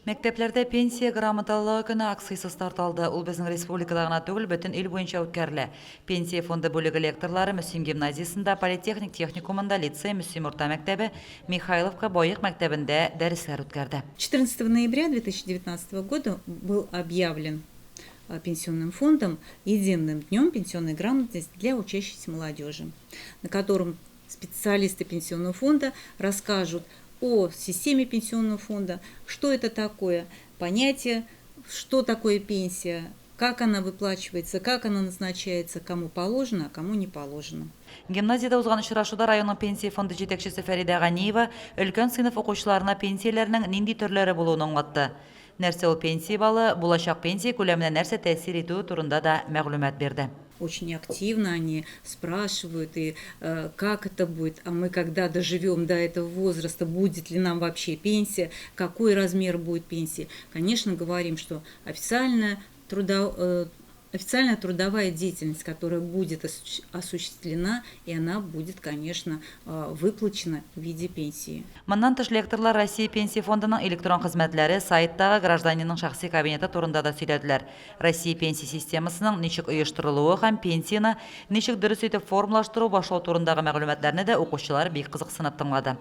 Мектеплерде пенсия грамоталыгы күні акциясы старталды. Ул безнең республикада гына түгел, бөтен ил буенча үткәрелә. Пенсия фонды бүлеге лекторлары Мөслим гимназиясында, политехник техникумында, лицей, Мөслим урта мәктәбе, Михайловка Боек мәктәбендә дәресләр үткәрде. 14 ноября 2019 года был объявлен Пенсионным фондом единым днем пенсионной грамотности для учащейся молодежи, на котором специалисты Пенсионного фонда расскажут о системе Пенсионного фонда, что это такое понятие, что такое пенсия, как она выплачивается, как она назначается, кому положено, а кому не положено. Гимназияда узган очрашуда районның пенсия фонды җитәкчесе Фәридә Ганиева өлкән сыйныф укучыларына пенсияләрнең нинди төрләре булуын аңлатты. Нәрсә ул пенсия балы, булачак пенсия күләменә нәрсә тәэсир итүе турында да мәгълүмат бирде. Очень активно они спрашивают, и как это будет, а мы когда доживем до этого возраста, будет ли нам вообще пенсия, какой размер будет пенсии. Конечно, говорим, что официальная трудовая деятельность, которая будет осуществлена, и она будет, конечно, выплачена в виде пенсии. Моннан тыш лекторлар Россия пенсия фондының электрон хезмәтләре сайттагы гражданинның шәхси кабинеты турында да сөйләделәр. Россия пенсия системасының ничек оештырылуы һәм пенсияны ничек дөрес итеп формалаштыру башлау турындагы мәгълүматларны да укучылар бик кызыксынып тыңлады.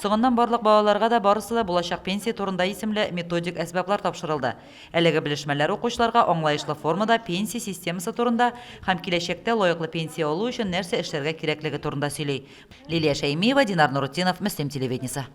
Соңыннан барлык балаларга да барысы да булачак пенсия турында исемле методик әсбаплар тапшырылды. Әлеге белешмәләр укучыларга аңлаешлы формада пенсия системасы турында һәм киләчәктә лаеклы пенсия алу өчен нәрсә эшләргә кирәклеге турында сөйли. Лилия Шәймиева, Динар Нурутдинов, Мөслим телевидениесе.